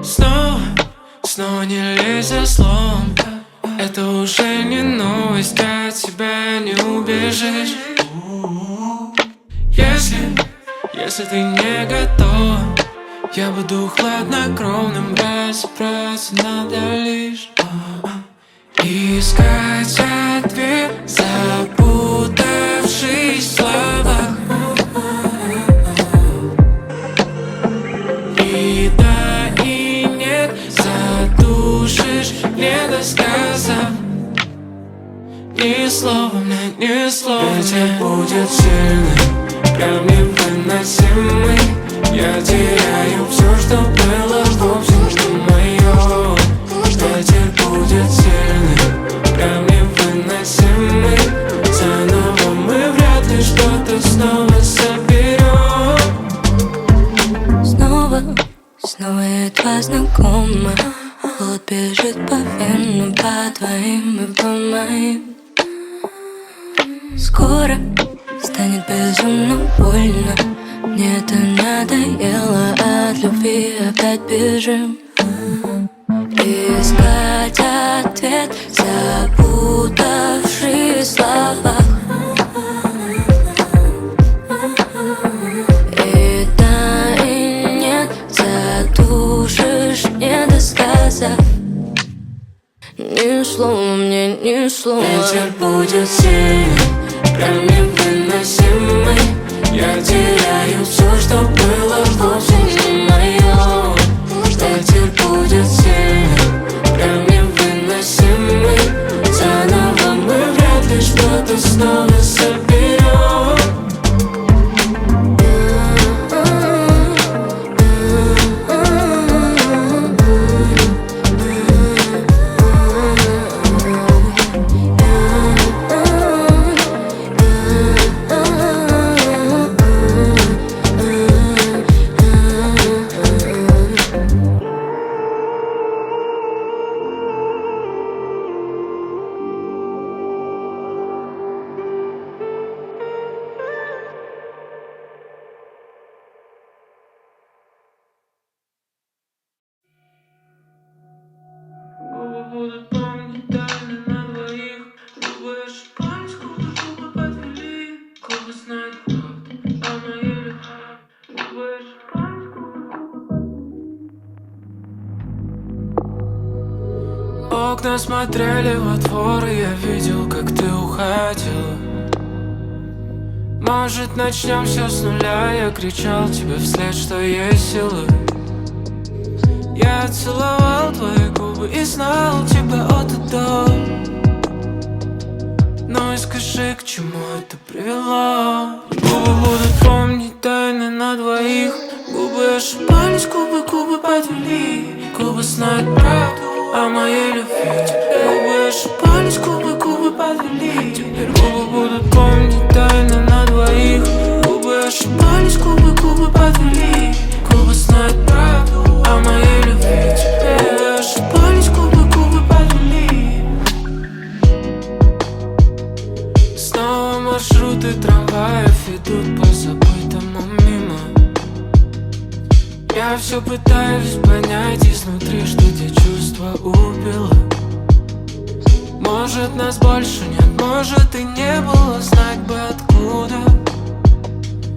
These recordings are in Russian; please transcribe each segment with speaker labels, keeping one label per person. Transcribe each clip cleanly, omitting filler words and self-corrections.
Speaker 1: Снова, снова не лезь за словом. Это уже не новость, от тебя не убежишь. Если ты не готов, я буду хладнокровным, разобраться надо лишь искать ответ, запутавшись в словах. И да, и нет, задушишь недосказав. Ни слова мне, ни слова. Ветер будет сильным, прям невыносимый. Я теряю все, что было, вовсе не мое. Ветер будет сильным, прям невыносимый. Заново мы вряд ли что-то снова соберем.
Speaker 2: Снова едва знакома. Холод бежит по венам, по твоим и по моим. Скоро станет безумно больно. Мне это надоело, от любви опять бежим. Искать ответ, запутавшись в словах. И да, и нет, задушишь недосказав. Ни слова мне, ни слова.
Speaker 1: Ветер будет сильным, прям невыносимый. Я теряю все, что было, вовсе не мое. Ветер будет сильным, прям невыносимый. Заново мы вряд ли что-то снова соберем. Будут помнить тайны на двоих. Губы ошибались, губы подвели. Губы знают правду о моей любви. Губы ошибались, Окна смотрели во двор, и я видел, как ты уходила. Может, начнем все с нуля. Я кричал тебе вслед, что есть силы. Я целовал твои губы и знал тебя от и до. Ну и скажи, к чему это привело? Губы будут помнить тайны на двоих. Губы ошибались, губы подвели. Губы знают правду о моей любви. Губы ошибались, губы подвели. Теперь губы будут помнить тайны на двоих. Губы ошибались, губы подвели. Губы знают правду о моей любви. Губы ошибались, губы подвели. Снова маршруты трамваев идут по забытому мимо. Я все пытаюсь понять изнутри, что те чувства убило. Может, нас больше нет, может и не было, знать бы откуда.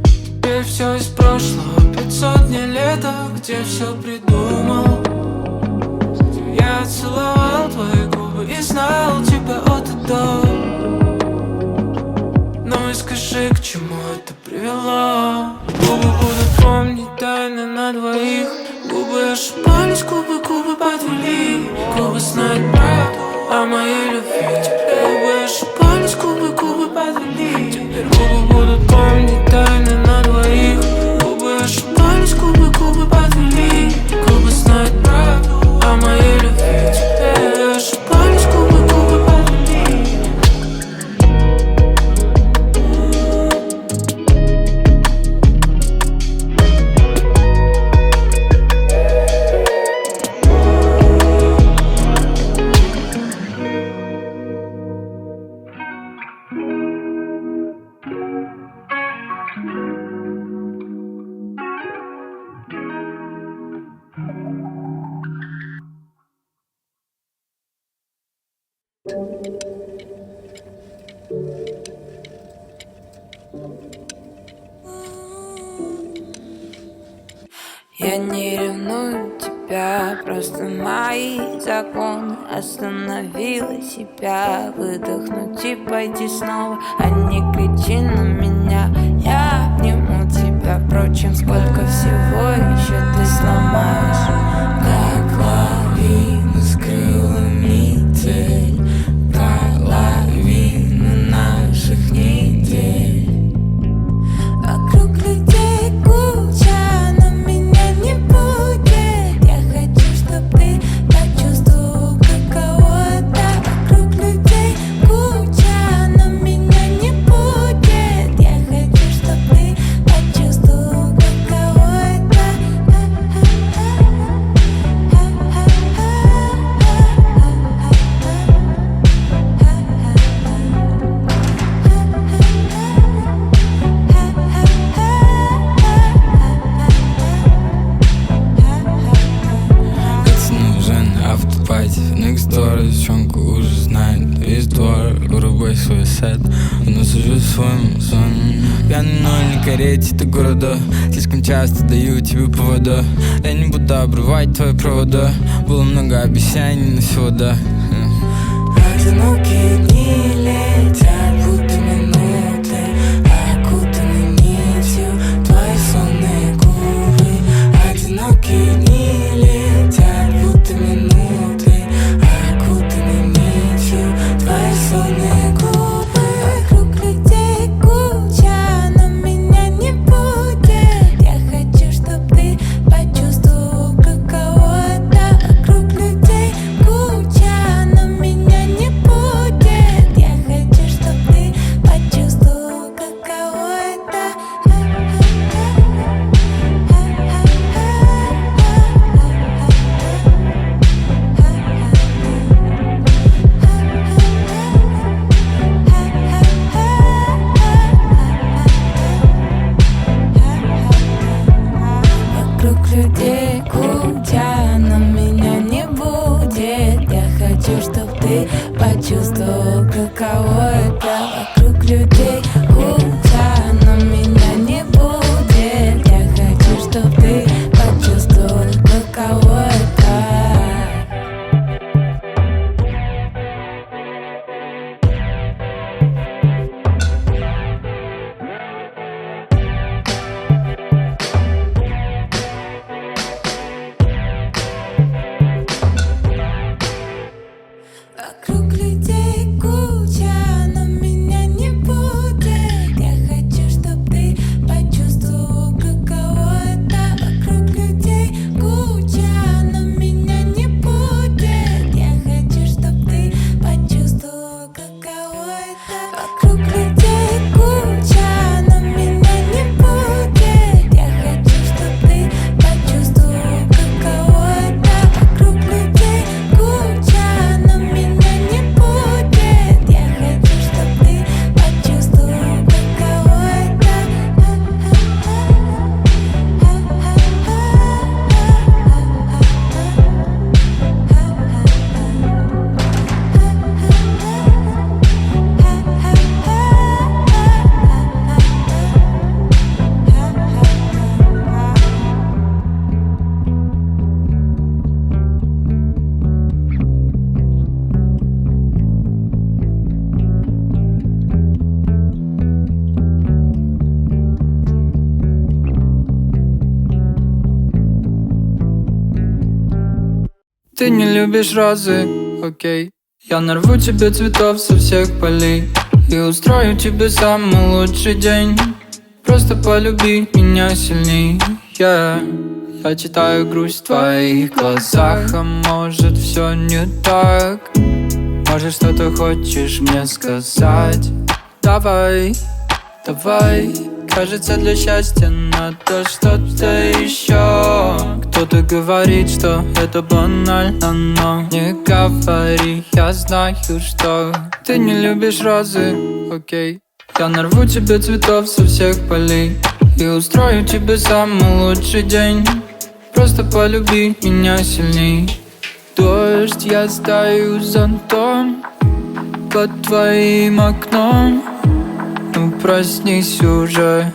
Speaker 1: Теперь все из прошлого, 500 дней лета, где все придумал. Я целовал твои губы и знал тебя от и до. Ну и скажи, к чему это привело? Губы будут помнить тайны на двоих. Губы ошибались, губы подвели. Губы знают правду о моей любви. Губы ошибались, губы подвели. Теперь губы будут помнить тайны на двоих. Губы ошибались, губы подвели. Губы знают правду о моей любви. Губы ошибались, губы подвели.
Speaker 2: Я не ревную тебя, просто мои законы. Остановила себя, выдохнуть и пойти снова. А не кричи на меня, я обниму тебя. Впрочем, сколько всего еще ты сломаешь. Как лавина скрыла метель, половину наших недель. Вокруг людей куча, но меня не будет. Я хочу, чтоб ты почувствовал, каково это. Вокруг людей куча, но меня не будет. Я хочу, чтоб ты почувствовал, каково это.
Speaker 3: Нужен автопати, next door, девчонку уже знает весь двор. Вырубай свой сет, насажу в своем сон. Пьяный, но не карете до города. Слишком часто даю тебе повода. Я не буду обрывать твои провода. Было много обещаний, но всего да.
Speaker 2: Одинокие дни летят, будто минуты, окутаны нитью твои сонные губы. Одинокие дни летят, будто минуты, окутаны нитью твои сонные губы. Вокруг людей куча, но меня не будет. Я хочу, чтоб ты почувствовал, каково это. Вокруг людей куча, но меня не будет. Я хочу, чтоб ты почувствовал, каково это. Вокруг людей куча, но меня не будет. Я хочу, чтоб ты почувствовал, каково это. Вокруг людей куча, но меня не будет. Я хочу, чтоб ты почувствовал, каково это. Вокруг людей куча, но меня не будет. Я хочу, чтоб ты почувствовал, каково это. Вокруг людей куча, но меня не будет. Я хочу, чтоб ты почувствовал, каково это. Вокруг людей куча, но меня не будет. Я хочу, чтоб ты почувствовал, каково это. Вокруг людей куча, но меня не будет. Я хочу, чтоб ты почувствовал, каково это.
Speaker 1: Ты не любишь розы, окей. Я нарву тебе цветов со всех полей и устрою тебе самый лучший день. Просто полюби меня сильней, yeah. Я читаю грусть в твоих глазах, а может все не так. Может что-то хочешь мне сказать? Давай, давай. Кажется, для счастья надо что-то еще. Кто-то говорит, что это банально, но не говори. Я знаю, что ты не любишь розы, окей. Я нарву тебе цветов со всех полей и устрою тебе самый лучший день. Просто полюби меня сильней. Дождь, я стою зонтом под твоим окном. Ну проснись уже,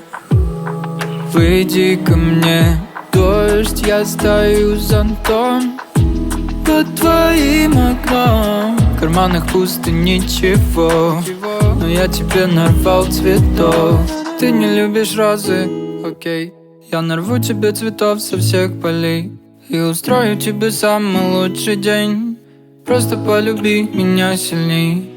Speaker 1: выйди ко мне.
Speaker 3: дождь, я стою с зонтом под твоим окном. В карманах пусто, ничего, но я тебе нарвал цветов. Ты не любишь розы, окей. Я нарву тебе цветов со всех полей и устрою тебе самый лучший день. Просто полюби меня сильней.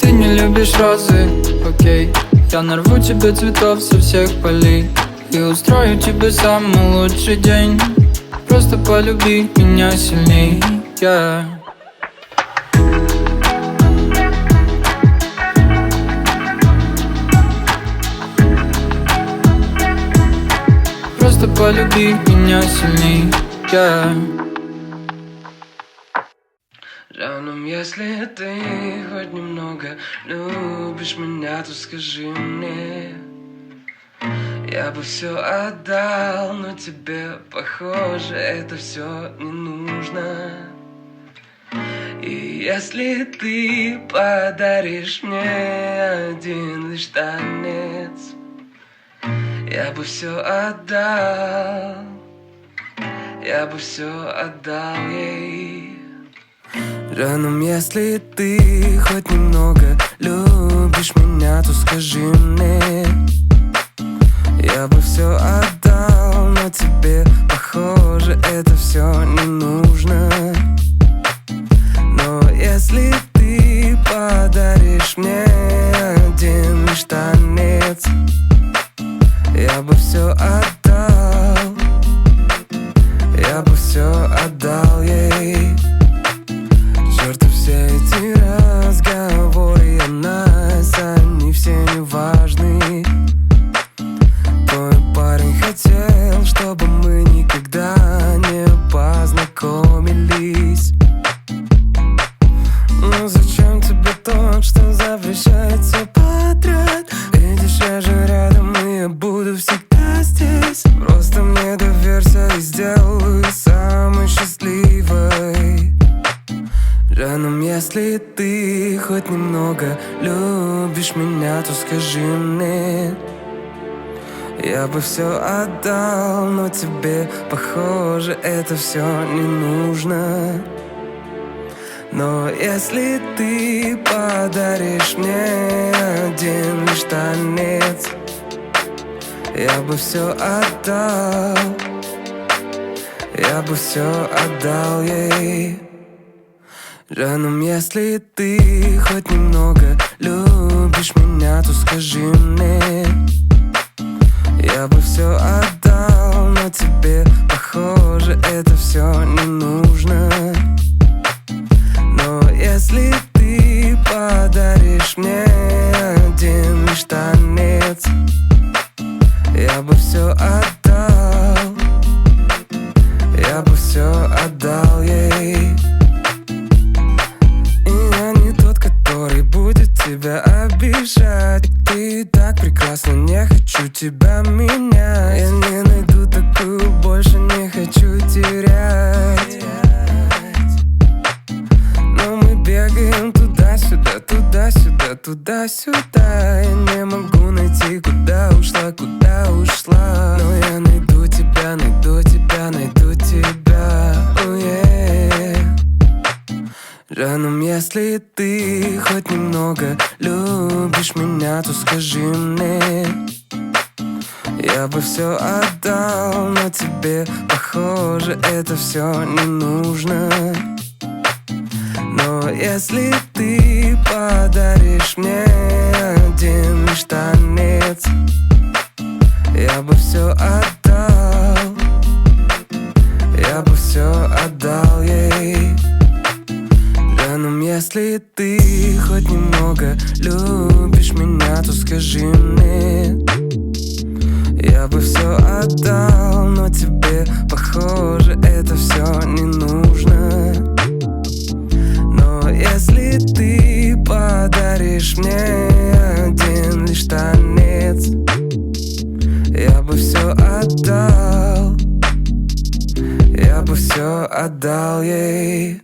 Speaker 3: Ты не любишь розы, окей. Я нарву тебе цветов со всех полей и устрою тебе самый лучший день. Просто полюби меня сильней, yeah. Просто полюби меня сильней, yeah.
Speaker 1: Жаном, если ты хоть немного любишь меня, то скажи мне. Я бы все отдал, но тебе, похоже, это все не нужно. И если ты подаришь мне один лишь танец, я бы все отдал, я бы все отдал ей. Жаном, если ты хоть немного любишь меня, то скажи мне. Я бы все отдал, но тебе, похоже, это все не нужно. Но если ты подаришь мне один лишь танец, я бы все отдал, я бы все отдал ей. Черту все эти разговоры о нас, они все не важны. Твой парень хотел, чтобы мы никогда не познакомились. Но зачем тебе тот, что запрещает все подряд? Видишь, я же рядом, и я буду всегда здесь. Просто мне доверься и сделаю самой счастливой. Жаном, если ты хоть немного любишь меня, то скажи мне. Я бы все отдал, но тебе, похоже, это все не нужно. Но если ты подаришь мне один лишь танец, я бы все отдал, я бы все отдал ей. Жаном, если ты хоть немного любишь меня, то скажи мне. Я бы все отдал, но тебе, похоже, это все не нужно. Но если ты подаришь мне один лишь танец, я бы все отдал, я бы все отдал ей. И я не тот, который будет тебя обижать. Ты так прекрасна, не хочу тебя менять. Я не найду такую, больше не хочу терять. Но мы бегаем туда-сюда, туда-сюда, туда-сюда. Я не могу найти, куда ушла, куда ушла. Но я найду тебя, найду тебя, найду тебя. Oh, yeah. Жаном, если ты хоть немного любишь меня, то скажи мне. Я бы все отдал, но тебе, похоже, это все не нужно. Но если ты подаришь мне один лишь танец, я бы все отдал, я бы все отдал ей. Жаном, если ты хоть немного любишь меня, то скажи мне. Я бы все отдал, но тебе, похоже, это все не нужно. Но если ты подаришь мне один лишь танец, я бы все отдал, я бы все отдал ей.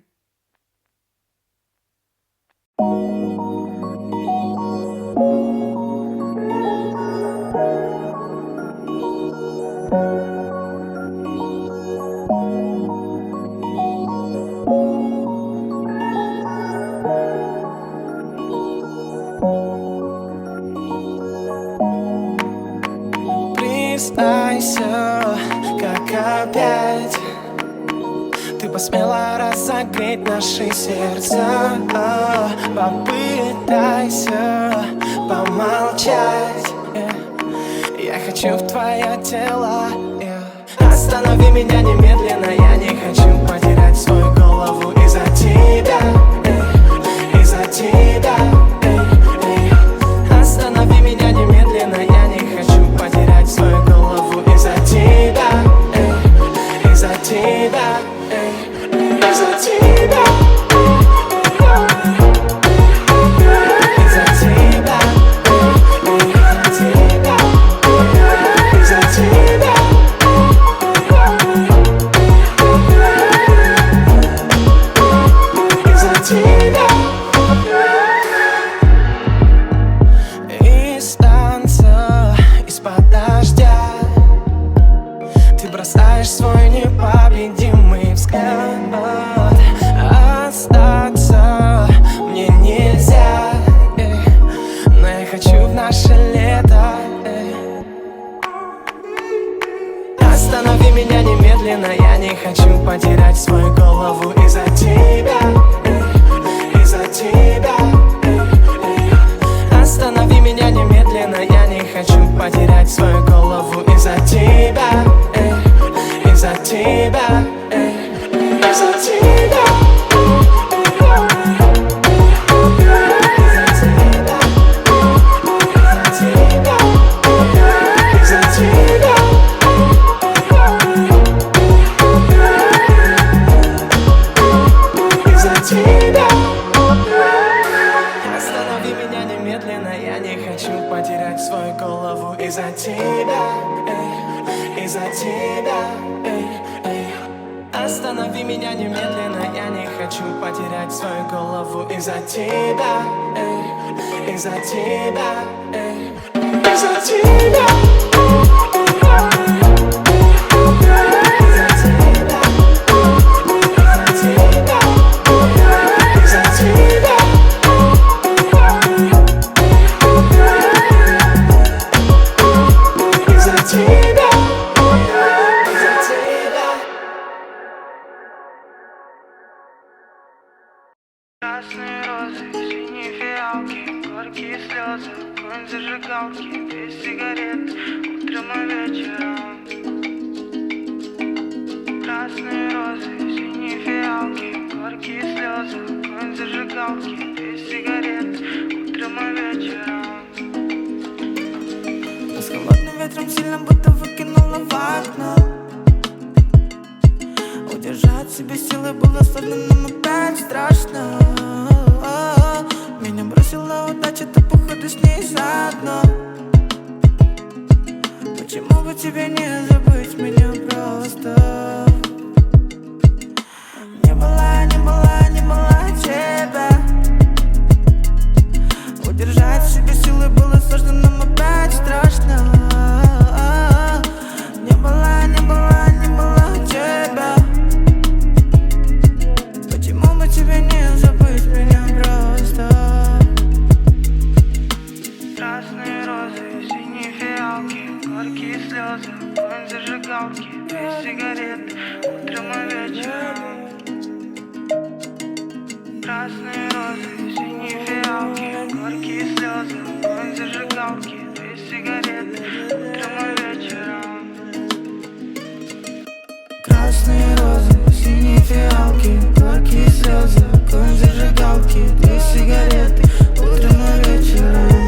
Speaker 4: как опять ты посмела разогреть наши сердца. Попытайся помолчать, я хочу в твое тело. Останови меня немедленно, я не хочу потерять свою голову из-за тебя, из-за тебя. Останови меня немедленно, я не хочу потерять свою голову из-за тебя, из-за тебя, из-за тебя. Из танца, из-под дождя ты бросаешь свой непобедимый взгляд. Остаться мне нельзя, но я хочу в наше лето. Останови меня немедленно, я не хочу потерять свою голову из-за тебя, из-за тебя. Останови меня немедленно, я не хочу потерять свою голову из-за тебя, из-за тебя, из-за тебя. Останови меня немедленно, я не хочу потерять свою голову из-за тебя, из-за тебя. Останови меня немедленно, я не хочу потерять свою голову из-за тебя, из-за тебя, из-за тебя.
Speaker 5: Красные розы, синие фиалки, горькие слезы, огонь зажигалки, без сигарет, утром и вечером. Красные розы, синие фиалки, горькие слезы, огонь зажигалки, без сигарет, утром и вечером.
Speaker 1: С холодным ветром сильно будто выкинула в окно. Удержать себе силы было сложно, но опять страшно. Меня бросила удача, ты походу с ней заодно. Почему бы тебе не забыть меня просто? Не было тебя. Удержать себе силы было сложно, но опять страшно. Не было тебя. Почему бы тебе не забыть меня просто?
Speaker 5: Красные розы, синие фиалки, горькие слезы, огонь зажигалки, без сигарет, утром и вечером. Красные розы, синие фиалки, горькие слезы, огонь зажигалки, без сигарет, утром и вечером.
Speaker 1: Красные розы, синие фиалки, горькие слезы, огонь зажигалки, две сигареты, утром и вечером.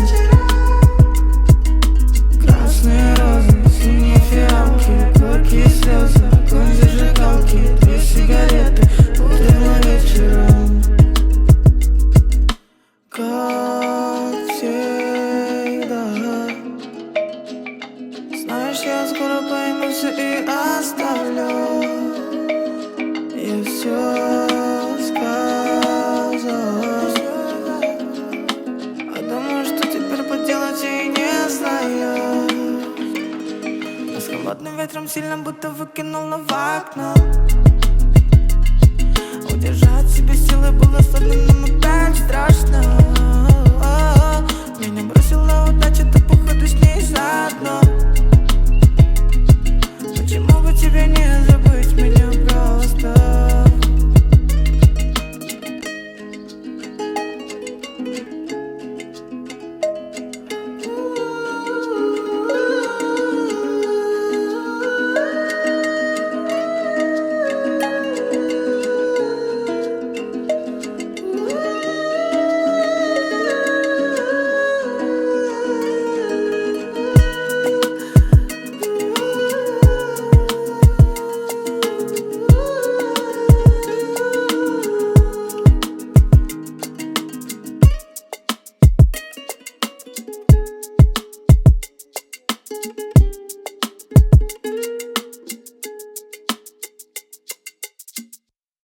Speaker 1: Красные розы, синие фиалки, горькие слезы, огонь зажигалки, две сигареты, утром и вечером. Как всегда, знаешь, я скоро пойму все и оставлю. Я все сказал, а думаю, что теперь поделать я и не знаю. С холодным ветром сильно будто выкинула в окно. Удержать себе силы было сложно, но опять страшно. Меня бросила удача, ты походу с ней заодно.